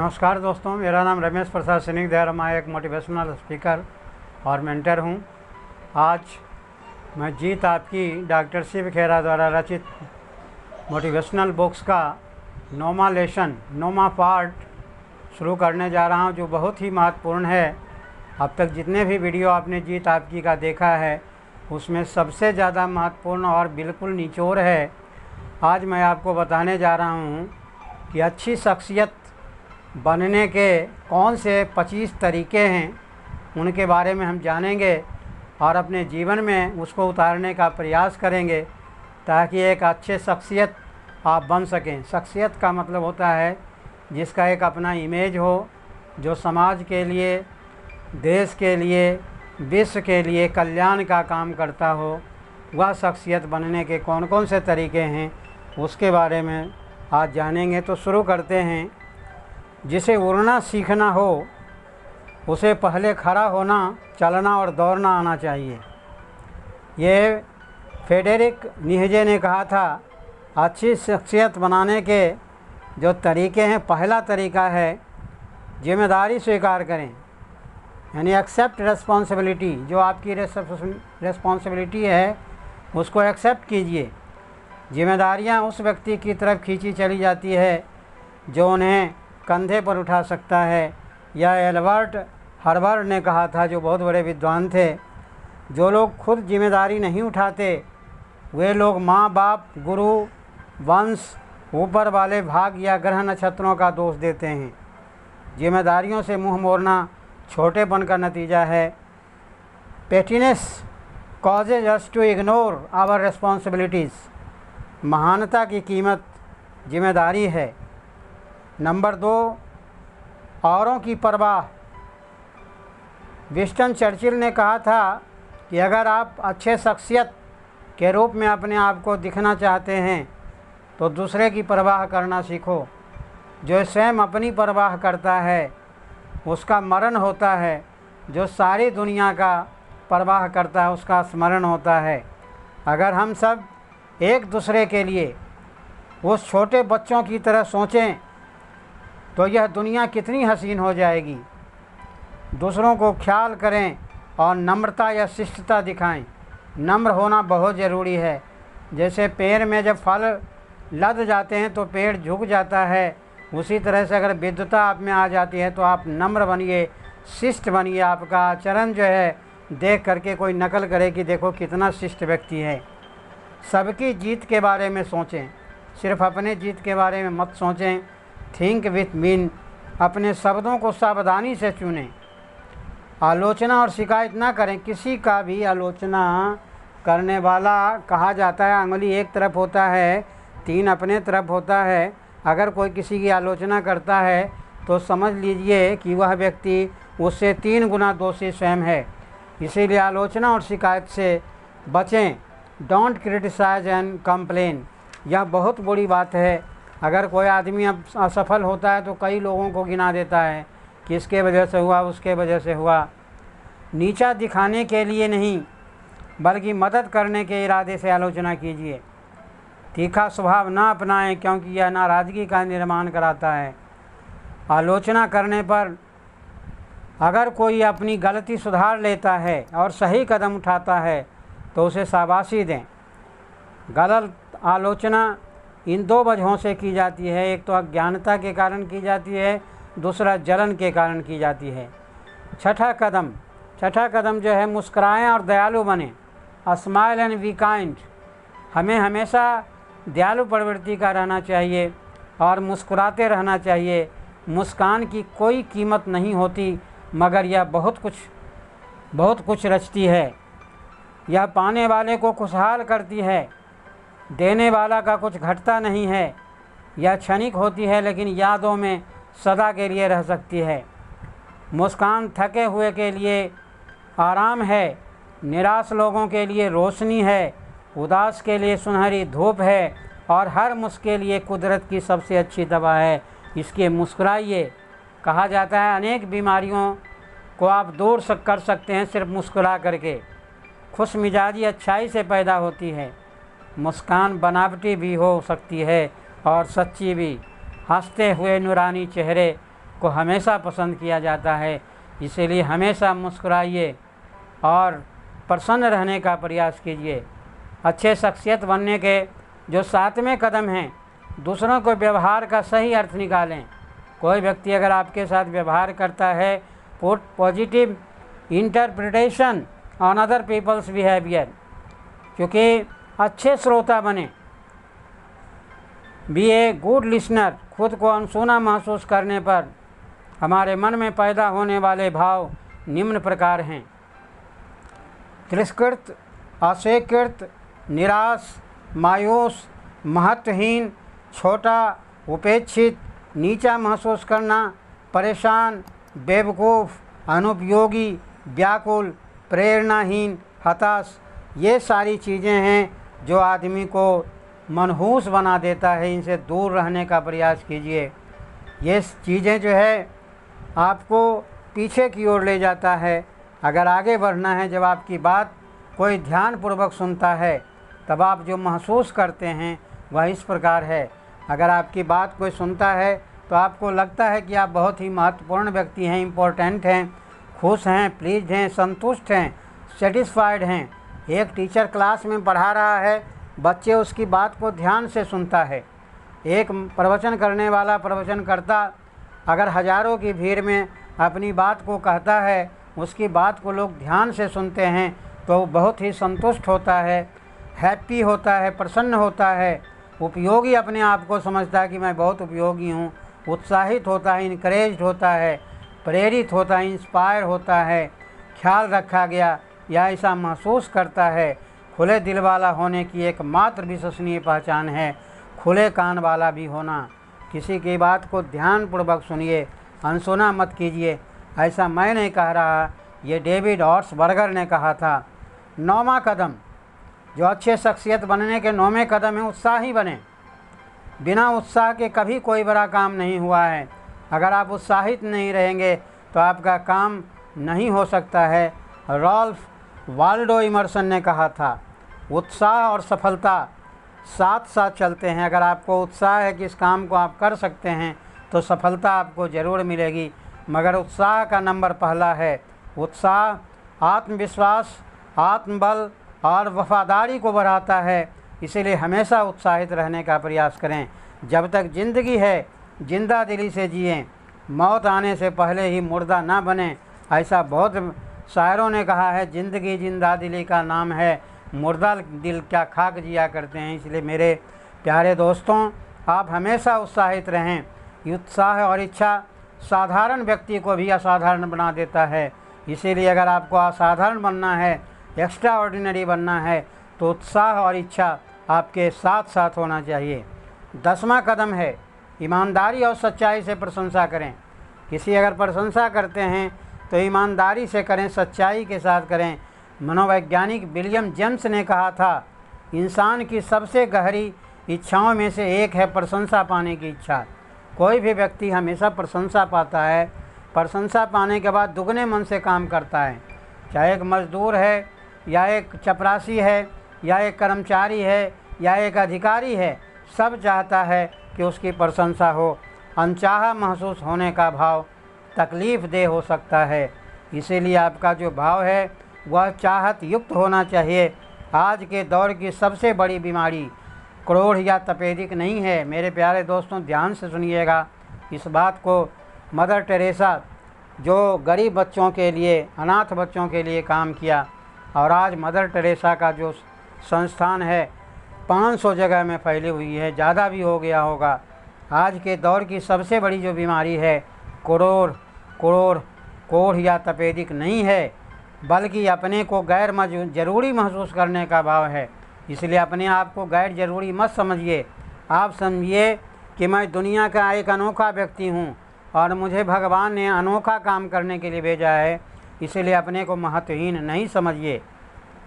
नमस्कार दोस्तों, मेरा नाम रमेश प्रसाद सिंह मैं एक मोटिवेशनल स्पीकर और मेंटर हूं। आज मैं जीत आपकी डॉक्टर शिव खेरा द्वारा रचित मोटिवेशनल बुक्स का नौमा पार्ट शुरू करने जा रहा हूं, जो बहुत ही महत्वपूर्ण है। अब तक जितने भी वीडियो आपने जीत आपकी का देखा है, उसमें सबसे ज़्यादा महत्वपूर्ण और बिल्कुल निचोड़ है। आज मैं आपको बताने जा रहा हूं कि अच्छी शख्सियत बनने के कौन से 25 तरीके हैं, उनके बारे में हम जानेंगे और अपने जीवन में उसको उतारने का प्रयास करेंगे ताकि एक अच्छे शख्सियत आप बन सकें। शख्सियत का मतलब होता है जिसका एक अपना इमेज हो, जो समाज के लिए, देश के लिए, विश्व के लिए कल्याण का काम करता हो। वह शख्सियत बनने के कौन कौन से तरीके हैं, उसके बारे में आज जानेंगे। तो शुरू करते हैं। जिसे उड़ना सीखना हो, उसे पहले खड़ा होना, चलना और दौड़ना आना चाहिए। ये फ्रेडरिक नीत्शे ने कहा था। अच्छी शख्सियत बनाने के जो तरीके हैं, पहला तरीका है जिम्मेदारी स्वीकार करें, यानी एक्सेप्ट रिस्पॉन्सिबिलिटी। जो आपकी रिस्पॉन्सिबिलिटी है उसको एक्सेप्ट कीजिए। जिम्मेदारियां उस व्यक्ति की तरफ खींची चली जाती है जो उन्हें कंधे पर उठा सकता है। यह एल्बर्ट हर्बर्ट ने कहा था, जो बहुत बड़े विद्वान थे। जो लोग खुद जिम्मेदारी नहीं उठाते, वे लोग माँ बाप, गुरु, वंश, ऊपर वाले भाग या ग्रह नक्षत्रों का दोष देते हैं। जिम्मेदारियों से मुंह मोड़ना छोटेपन का नतीजा है। Pettiness causes us to ignore our responsibilities. महानता की कीमत जिम्मेदारी है। नंबर 2, औरों की परवाह। विंस्टन चर्चिल ने कहा था कि अगर आप अच्छे शख्सियत के रूप में अपने आप को दिखना चाहते हैं तो दूसरे की परवाह करना सीखो। जो स्वयं अपनी परवाह करता है उसका मरण होता है, जो सारी दुनिया का परवाह करता है उसका स्मरण होता है। अगर हम सब एक दूसरे के लिए उस छोटे बच्चों की तरह सोचें तो यह दुनिया कितनी हसीन हो जाएगी। दूसरों को ख्याल करें और नम्रता या शिष्टता दिखाएं। नम्र होना बहुत ज़रूरी है। जैसे पेड़ में जब फल लद जाते हैं तो पेड़ झुक जाता है, उसी तरह से अगर विद्वता आप में आ जाती है तो आप नम्र बनिए, शिष्ट बनिए। आपका आचरण जो है देख करके कोई नकल करे कि देखो कितना शिष्ट व्यक्ति है। सबकी जीत के बारे में सोचें, सिर्फ अपने जीत के बारे में मत सोचें। Think with mean. अपने शब्दों को सावधानी से चुनें। आलोचना और शिकायत ना करें। किसी का भी आलोचना करने वाला, कहा जाता है अंगुली एक तरफ होता है, तीन अपने तरफ होता है। अगर कोई किसी की आलोचना करता है तो समझ लीजिए कि वह व्यक्ति उससे 3 गुना दोषी स्वयं है। इसीलिए आलोचना और शिकायत से बचें। Don't criticise and complain. यह बहुत बुरी बात है। अगर कोई आदमी अब असफल होता है तो कई लोगों को गिना देता है कि इसके वजह से हुआ, उसके वजह से हुआ। नीचा दिखाने के लिए नहीं बल्कि मदद करने के इरादे से आलोचना कीजिए। तीखा स्वभाव ना अपनाएं क्योंकि यह नाराज़गी का निर्माण कराता है। आलोचना करने पर अगर कोई अपनी गलती सुधार लेता है और सही कदम उठाता है तो उसे शाबाशी दें। गलत आलोचना इन 2 वजहों से की जाती है। एक तो अज्ञानता के कारण की जाती है, दूसरा जलन के कारण की जाती है। छठा कदम जो है, मुस्कुराएं और दयालु बने। Smile and be kind. हमें हमेशा दयालु प्रवृत्ति का रहना चाहिए और मुस्कुराते रहना चाहिए। मुस्कान की कोई कीमत नहीं होती, मगर यह बहुत कुछ रचती है। यह पाने वाले को खुशहाल करती है, देने वाला का कुछ घटता नहीं है। यह क्षणिक होती है लेकिन यादों में सदा के लिए रह सकती है। मुस्कान थके हुए के लिए आराम है, निराश लोगों के लिए रोशनी है, उदास के लिए सुनहरी धूप है और हर मुस्के लिए कुदरत की सबसे अच्छी दवा है। इसके मुस्कुराइए। कहा जाता है अनेक बीमारियों को आप दूर कर सकते हैं सिर्फ मुस्कुरा करके। खुश मिजाजी अच्छाई से पैदा होती है। मुस्कान बनावटी भी हो सकती है और सच्ची भी। हंसते हुए नूरानी चेहरे को हमेशा पसंद किया जाता है। इसीलिए हमेशा मुस्कुराइए और प्रसन्न रहने का प्रयास कीजिए। अच्छे शख्सियत बनने के जो 7वें कदम हैं, दूसरों को व्यवहार का सही अर्थ निकालें। कोई व्यक्ति अगर आपके साथ व्यवहार करता है, put positive interpretation on other peoples behaviour, क्योंकि अच्छे श्रोता बने, बी ए गुड लिसनर। खुद को अनसुना महसूस करने पर हमारे मन में पैदा होने वाले भाव निम्न प्रकार हैं: तिरस्कृत, अस्वीकृत, निराश, मायूस, महत्वहीन, छोटा, उपेक्षित, नीचा महसूस करना, परेशान, बेवकूफ़, अनुपयोगी, व्याकुल, प्रेरणाहीन, हताश। ये सारी चीज़ें हैं जो आदमी को मनहूस बना देता है। इनसे दूर रहने का प्रयास कीजिए। ये चीज़ें जो है आपको पीछे की ओर ले जाता है। अगर आगे बढ़ना है, जब आपकी बात कोई ध्यानपूर्वक सुनता है, तब आप जो महसूस करते हैं वह इस प्रकार है। अगर आपकी बात कोई सुनता है तो आपको लगता है कि आप बहुत ही महत्वपूर्ण व्यक्ति हैं, इम्पोर्टेंट हैं, खुश हैं, प्लीज्ड हैं, संतुष्ट हैं, सेटिस्फाइड हैं। एक टीचर क्लास में पढ़ा रहा है, बच्चे उसकी बात को ध्यान से सुनता है। एक प्रवचन करने वाला प्रवचनकर्ता अगर हज़ारों की भीड़ में अपनी बात को कहता है, उसकी बात को लोग ध्यान से सुनते हैं, तो बहुत ही संतुष्ट होता है, हैप्पी होता है, प्रसन्न होता है, उपयोगी अपने आप को समझता है कि मैं बहुत उपयोगी हूँ, उत्साहित होता है, इनकरेज्ड होता है, प्रेरित होता है, इंस्पायर होता है, ख्याल रखा गया या ऐसा महसूस करता है। खुले दिल वाला होने की एकमात्र विश्वसनीय पहचान है खुले कान वाला भी होना। किसी की बात को ध्यानपूर्वक सुनिए, अनसुना मत कीजिए। ऐसा मैं नहीं कह रहा, ये डेविड हॉर्सबर्गर ने कहा था। 9वां कदम, जो अच्छे शख्सियत बनने के 9वें कदम है, उत्साही बने। बिना उत्साह के कभी कोई बड़ा काम नहीं हुआ है। अगर आप उत्साहित नहीं रहेंगे तो आपका काम नहीं हो सकता है। रॉल्फ वाल्डो इमर्सन ने कहा था, उत्साह और सफलता साथ साथ चलते हैं। अगर आपको उत्साह है कि इस काम को आप कर सकते हैं तो सफलता आपको ज़रूर मिलेगी, मगर उत्साह का नंबर पहला है। उत्साह आत्मविश्वास, आत्मबल और वफादारी को बढ़ाता है। इसीलिए हमेशा उत्साहित रहने का प्रयास करें। जब तक ज़िंदगी है, जिंदा दिली से जिएं, मौत आने से पहले ही मुर्दा ना बने। ऐसा बहुत शायरों ने कहा है, ज़िंदगी जिंदा दिली का नाम है, मुर्दा दिल क्या खाक जिया करते हैं। इसलिए मेरे प्यारे दोस्तों, आप हमेशा उत्साहित रहें। उत्साह और इच्छा साधारण व्यक्ति को भी असाधारण बना देता है। इसीलिए अगर आपको असाधारण बनना है, एक्स्ट्रा ऑर्डिनरी बनना है, तो उत्साह और इच्छा आपके साथ साथ होना चाहिए। 10वां कदम है, ईमानदारी और सच्चाई से प्रशंसा करें। किसी अगर प्रशंसा करते हैं तो ईमानदारी से करें, सच्चाई के साथ करें। मनोवैज्ञानिक विलियम जेम्स ने कहा था, इंसान की सबसे गहरी इच्छाओं में से एक है प्रशंसा पाने की इच्छा। कोई भी व्यक्ति हमेशा प्रशंसा पाता है, प्रशंसा पाने के बाद दुगने मन से काम करता है। चाहे एक मजदूर है या एक चपरासी है या एक कर्मचारी है या एक अधिकारी है, सब चाहता है कि उसकी प्रशंसा हो। अनचाहा महसूस होने का भाव तकलीफ़ देह हो सकता है। इसीलिए आपका जो भाव है वह चाहत युक्त होना चाहिए। आज के दौर की सबसे बड़ी बीमारी क्रोध या तपेदिक नहीं है। मेरे प्यारे दोस्तों, ध्यान से सुनिएगा इस बात को। मदर टेरेसा, जो गरीब बच्चों के लिए, अनाथ बच्चों के लिए काम किया, और आज मदर टेरेसा का जो संस्थान है 500 जगह में फैली हुई है, ज़्यादा भी हो गया होगा। आज के दौर की सबसे बड़ी जो बीमारी है कोढ़ या तपेदिक नहीं है, बल्कि अपने को गैर ज़रूरी महसूस करने का भाव है। इसलिए अपने आप को गैर ज़रूरी मत समझिए। आप समझिए कि मैं दुनिया का एक अनोखा व्यक्ति हूँ और मुझे भगवान ने अनोखा काम करने के लिए भेजा है। इसलिए अपने को महत्वहीन नहीं समझिए।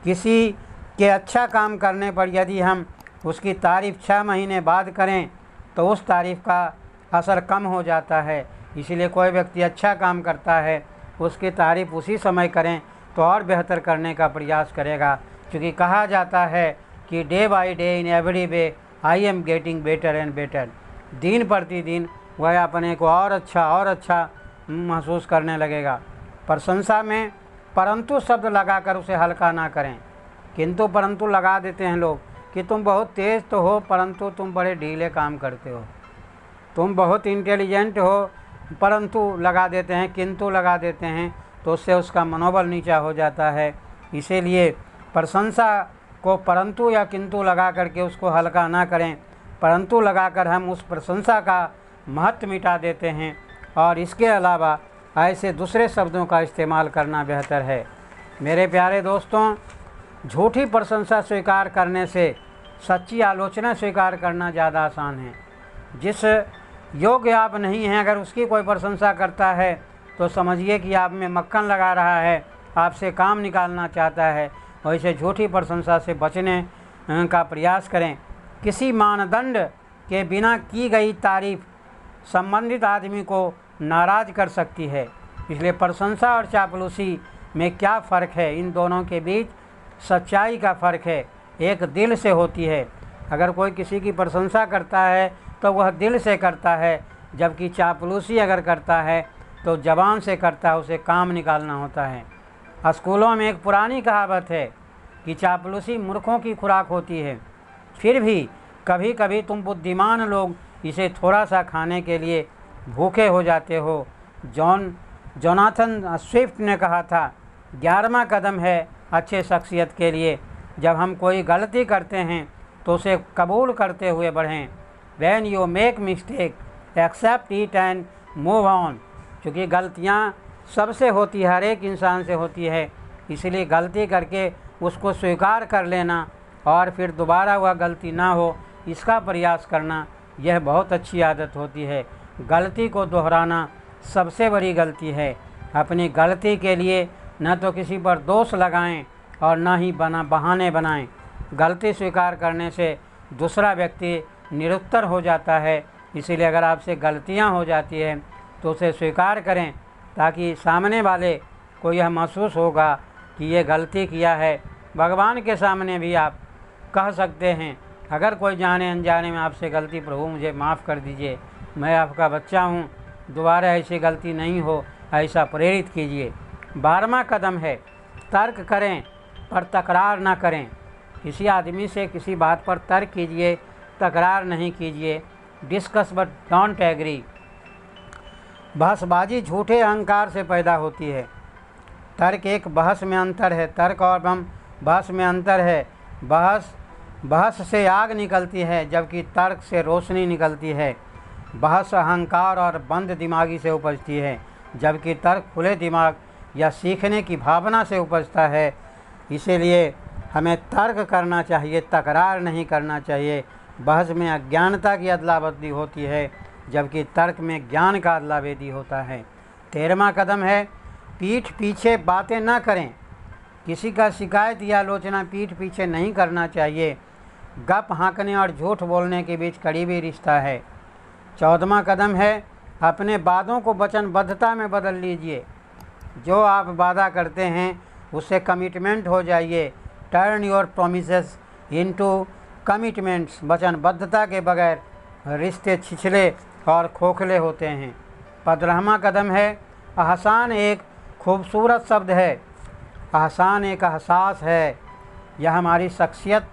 किसी के अच्छा काम करने पर यदि हम उसकी तारीफ़ 6 महीने बाद करें तो उस तारीफ़ का असर कम हो जाता है। इसीलिए कोई व्यक्ति अच्छा काम करता है, उसकी तारीफ़ उसी समय करें तो और बेहतर करने का प्रयास करेगा। क्योंकि कहा जाता है कि day by day in every way I am getting better and better. दिन प्रतिदिन वह अपने को और अच्छा महसूस करने लगेगा। प्रशंसा में परंतु शब्द लगाकर उसे हल्का ना करें। किंतु परंतु लगा देते हैं लोग कि तुम बहुत तेज़ तो हो परंतु तुम बड़े ढीले काम करते हो, तुम बहुत इंटेलिजेंट हो, परंतु लगा देते हैं, किंतु लगा देते हैं, तो उससे उसका मनोबल नीचा हो जाता है। इसीलिए प्रशंसा को परंतु या किंतु लगा करके उसको हल्का ना करें। परंतु लगाकर हम उस प्रशंसा का महत्व मिटा देते हैं और इसके अलावा ऐसे दूसरे शब्दों का इस्तेमाल करना बेहतर है। मेरे प्यारे दोस्तों, झूठी प्रशंसा स्वीकार करने से सच्ची आलोचना स्वीकार करना ज़्यादा आसान है। जिस योग्य आप नहीं हैं, अगर उसकी कोई प्रशंसा करता है तो समझिए कि आप में मक्खन लगा रहा है, आपसे काम निकालना चाहता है। वैसे झूठी प्रशंसा से बचने का प्रयास करें। किसी मानदंड के बिना की गई तारीफ संबंधित आदमी को नाराज़ कर सकती है। इसलिए प्रशंसा और चापलूसी में क्या फ़र्क है? इन दोनों के बीच सच्चाई का फ़र्क है। एक दिल से होती है। अगर कोई किसी की प्रशंसा करता है तो वह दिल से करता है, जबकि चापलूसी अगर करता है तो ज़बान से करता है, उसे काम निकालना होता है। स्कूलों में एक पुरानी कहावत है कि चापलूसी मूर्खों की खुराक होती है। फिर भी कभी कभी तुम बुद्धिमान लोग इसे थोड़ा सा खाने के लिए भूखे हो जाते हो। जोनाथन स्विफ्ट ने कहा था, 11वां कदम है अच्छे शख्सियत के लिए, जब हम कोई गलती करते हैं तो उसे कबूल करते हुए बढ़ें। When you make mistake, accept it and move on। क्योंकि गलतियाँ सबसे होती है, हर एक इंसान से होती है, इसलिए गलती करके उसको स्वीकार कर लेना और फिर दोबारा वह गलती ना हो इसका प्रयास करना, यह बहुत अच्छी आदत होती है। गलती को दोहराना सबसे बड़ी गलती है। अपनी गलती के लिए न तो किसी पर दोष लगाएं और न ही बहाने बनाएं। गलती स्वीकार करने से दूसरा व्यक्ति निरुत्तर हो जाता है। इसीलिए अगर आपसे गलतियां हो जाती हैं तो उसे स्वीकार करें, ताकि सामने वाले को यह महसूस होगा कि ये गलती किया है। भगवान के सामने भी आप कह सकते हैं, अगर कोई जाने अनजाने में आपसे गलती, प्रभु मुझे माफ़ कर दीजिए, मैं आपका बच्चा हूँ, दोबारा ऐसी गलती नहीं हो, ऐसा प्रेरित कीजिए। 12वां कदम है तर्क करें पर तकरार ना करें। किसी आदमी से किसी बात पर तर्क कीजिए, तकरार नहीं कीजिए। Discuss but don't agree. बहसबाजी झूठे अहंकार से पैदा होती है। तर्क एक बहस में अंतर है, तर्क और बहस में अंतर है। बहस से आग निकलती है, जबकि तर्क से रोशनी निकलती है। बहस अहंकार और बंद दिमागी से उपजती है, जबकि तर्क खुले दिमाग या सीखने की भावना से उपजता है। इसीलिए हमें तर्क करना चाहिए, तकरार नहीं करना चाहिए। बहस में अज्ञानता की अदला-बदली होती है, जबकि तर्क में ज्ञान का अदला-बदली होता है। 13वां कदम है पीठ पीछे बातें ना करें। किसी का शिकायत या आलोचना पीठ पीछे नहीं करना चाहिए। गप हाँकने और झूठ बोलने के बीच करीबी रिश्ता है। 14वां कदम है अपने वादों को वचनबद्धता में बदल लीजिए। जो आप वादा करते हैं उससे कमिटमेंट हो जाइए। Turn your promises into commitments. वचनबद्धता के बगैर रिश्ते छिछले और खोखले होते हैं। 15वां कदम है एहसान एक खूबसूरत शब्द है। एहसान एक एहसास है, यह हमारी शख्सियत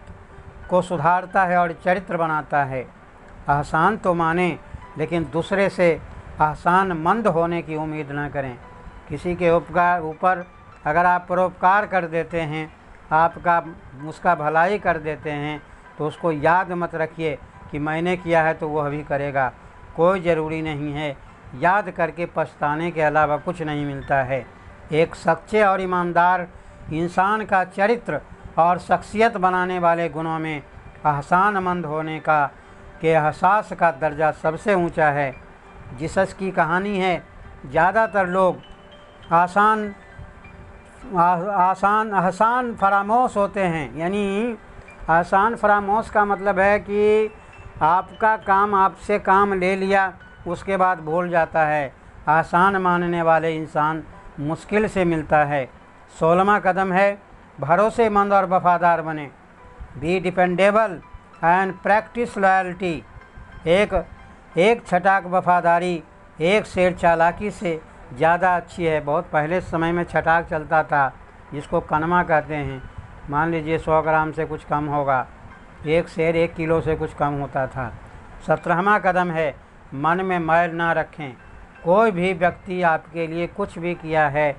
को सुधारता है और चरित्र बनाता है। एहसान तो माने, लेकिन दूसरे से एहसानमंद होने की उम्मीद न करें। किसी के उपकार ऊपर अगर आप परोपकार कर देते हैं, उसका भलाई कर देते हैं, तो उसको याद मत रखिए कि मैंने किया है तो वह भी करेगा। कोई ज़रूरी नहीं है। याद करके पछताने के अलावा कुछ नहीं मिलता है। एक सच्चे और ईमानदार इंसान का चरित्र और शख्सियत बनाने वाले गुणों में एहसानमंद होने के एहसास का दर्जा सबसे ऊंचा है। जीसस की कहानी है, ज़्यादातर लोग एहसान फरामोश होते हैं। यानी एहसान फरामोश का मतलब है कि आपका काम आपसे काम ले लिया, उसके बाद भूल जाता है। एहसान मानने वाले इंसान मुश्किल से मिलता है। 16वां कदम है भरोसेमंद और वफादार बने। Be dependable and practise loyalty. एक एक छटाक वफादारी एक शेर चालाकी से ज़्यादा अच्छी है। बहुत पहले समय में छटाक चलता था, जिसको कनमा कहते हैं। मान लीजिए 100 ग्राम से कुछ कम होगा, एक शेर 1 किलो से कुछ कम होता था। 17वां कदम है मन में मैल ना रखें। कोई भी व्यक्ति आपके लिए कुछ भी किया है,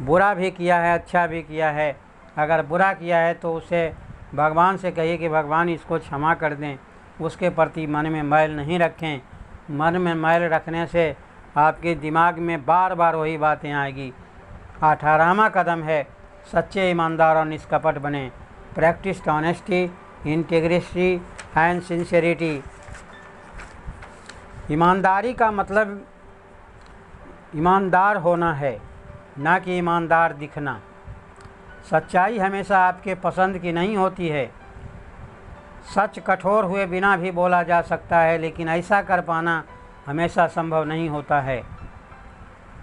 बुरा भी किया है, अच्छा भी किया है, अगर बुरा किया है तो उसे भगवान से कहिए कि भगवान इसको क्षमा कर दें। उसके प्रति मन में मैल नहीं रखें। मन में मैल रखने से आपके दिमाग में बार बार वही बातें आएगी। 18वां कदम है सच्चे, ईमानदार और निष्कपट बने। Practice honesty, integrity and sincerity. ईमानदारी का मतलब ईमानदार होना है, ना कि ईमानदार दिखना। सच्चाई हमेशा आपके पसंद की नहीं होती है। सच कठोर हुए बिना भी बोला जा सकता है, लेकिन ऐसा कर पाना हमेशा संभव नहीं होता है।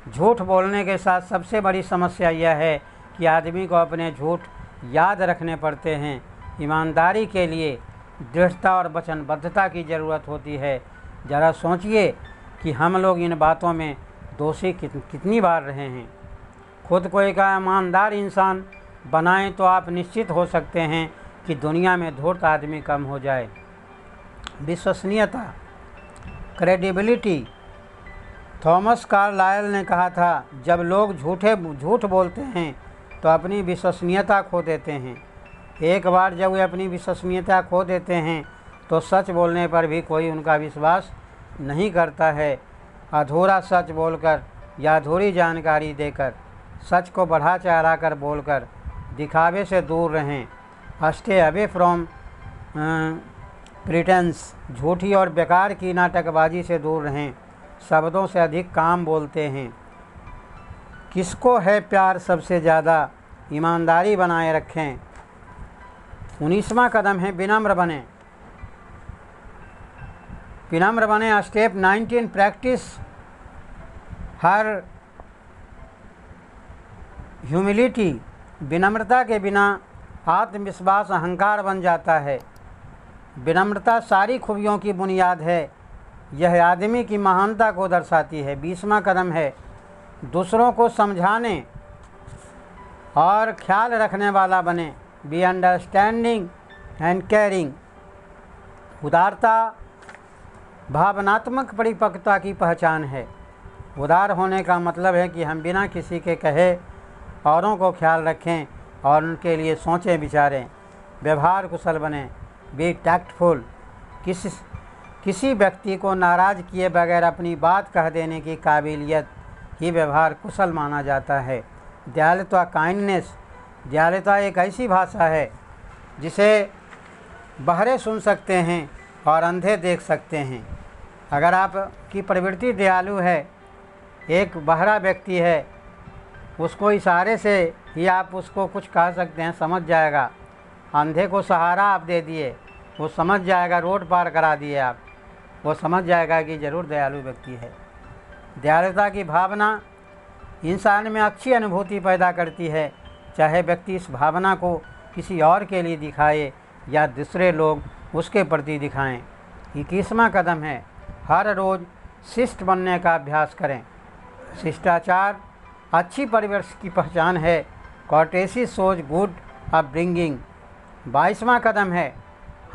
झूठ बोलने के साथ सबसे बड़ी समस्या यह है कि आदमी को अपने झूठ याद रखने पड़ते हैं। ईमानदारी के लिए दृढ़ता और वचनबद्धता की ज़रूरत होती है। ज़रा सोचिए कि हम लोग इन बातों में दोषी कितनी बार रहे हैं। खुद को एक ईमानदार इंसान बनाएं तो आप निश्चित हो सकते हैं कि दुनिया में धूर्त आदमी कम हो जाए। विश्वसनीयता, क्रेडिबिलिटी। थॉमस कार्लाइल ने कहा था, जब लोग झूठ बोलते हैं तो अपनी विश्वसनीयता खो देते हैं। एक बार जब वे अपनी विश्वसनीयता खो देते हैं तो सच बोलने पर भी कोई उनका विश्वास नहीं करता है। अधूरा सच बोलकर या अधूरी जानकारी देकर, सच को बढ़ा चढ़ा कर बोलकर दिखावे से दूर रहें। Stay away from pretence. झूठी और बेकार की नाटकबाजी से दूर रहें। शब्दों से अधिक काम बोलते हैं। किसको है प्यार सबसे ज़्यादा? ईमानदारी बनाए रखें। 19वां कदम है विनम्र बने। विनम्र बने। स्टेप 19 प्रैक्टिस हर ह्यूमिलिटी। विनम्रता के बिना आत्मविश्वास अहंकार बन जाता है। विनम्रता सारी खूबियों की बुनियाद है। यह आदमी की महानता को दर्शाती है। 20वां कदम है दूसरों को समझाने और ख्याल रखने वाला बने। Be understanding and caring. उदारता भावनात्मक परिपक्वता की पहचान है। उदार होने का मतलब है कि हम बिना किसी के कहे औरों को ख्याल रखें और उनके लिए सोचें विचारें। व्यवहार कुशल बने। Be tactful. किसी व्यक्ति को नाराज़ किए बगैर अपनी बात कह देने की काबिलियत ही व्यवहार कुशल माना जाता है। दयालुता, काइंडनेस। दयालुता एक ऐसी भाषा है जिसे बहरे सुन सकते हैं और अंधे देख सकते हैं। अगर आपकी प्रवृत्ति दयालु है, एक बहरा व्यक्ति है, उसको इशारे से ही आप उसको कुछ कह सकते हैं, समझ जाएगा। अंधे को सहारा आप दे दिए, वो समझ जाएगा। रोड पार करा दिए आप, वो समझ जाएगा कि ज़रूर दयालु व्यक्ति है। दयालुता की भावना इंसान में अच्छी अनुभूति पैदा करती है, चाहे व्यक्ति इस भावना को किसी और के लिए दिखाए या दूसरे लोग उसके प्रति दिखाएं। 21वां कदम है हर रोज़ शिष्ट बनने का अभ्यास करें। शिष्टाचार अच्छी परिवेश की पहचान है। कॉर्टेसी सोज गुड अपब्रिंगिंग। 22वां कदम है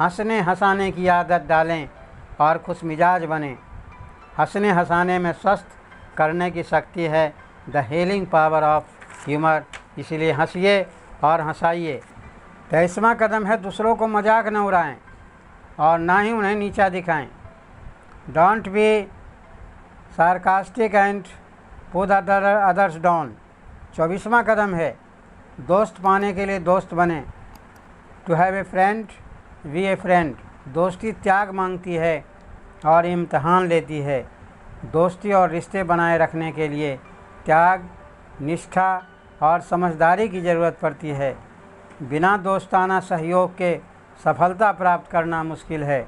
हंसने हंसाने की आदत डालें और खुश मिजाज बने। हंसने हंसाने में स्वस्थ करने की शक्ति है, the healing power of humour. इसलिए हंसिए और हंसाइए। 23वां कदम है दूसरों को मजाक न उड़ाएं और ना ही उन्हें नीचा दिखाएं। Don't be sarcastic and put others down. 24वां कदम है दोस्त पाने के लिए दोस्त बने। To have a friend be a friend. दोस्ती त्याग मांगती है और इम्तहान लेती है। दोस्ती और रिश्ते बनाए रखने के लिए त्याग, निष्ठा और समझदारी की ज़रूरत पड़ती है। बिना दोस्ताना सहयोग के सफलता प्राप्त करना मुश्किल है।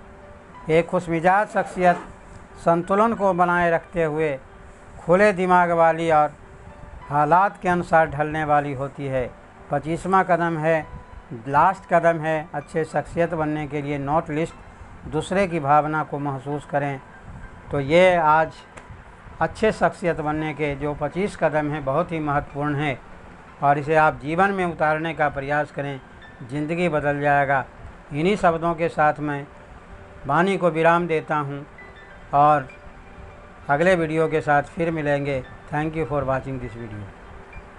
एक खुशमिजाज शख्सियत संतुलन को बनाए रखते हुए खुले दिमाग वाली और हालात के अनुसार ढलने वाली होती है। 25वां कदम है लास्ट कदम है अच्छे शख्सियत बनने के लिए नोट लिस्ट। दूसरे की भावना को महसूस करें तो ये आज अच्छे शख्सियत बनने के जो 25 कदम हैं बहुत ही महत्वपूर्ण हैं और इसे आप जीवन में उतारने का प्रयास करें, ज़िंदगी बदल जाएगा। इन्हीं शब्दों के साथ मैं वाणी को विराम देता हूँ और अगले वीडियो के साथ फिर मिलेंगे। Thank you for watching this video.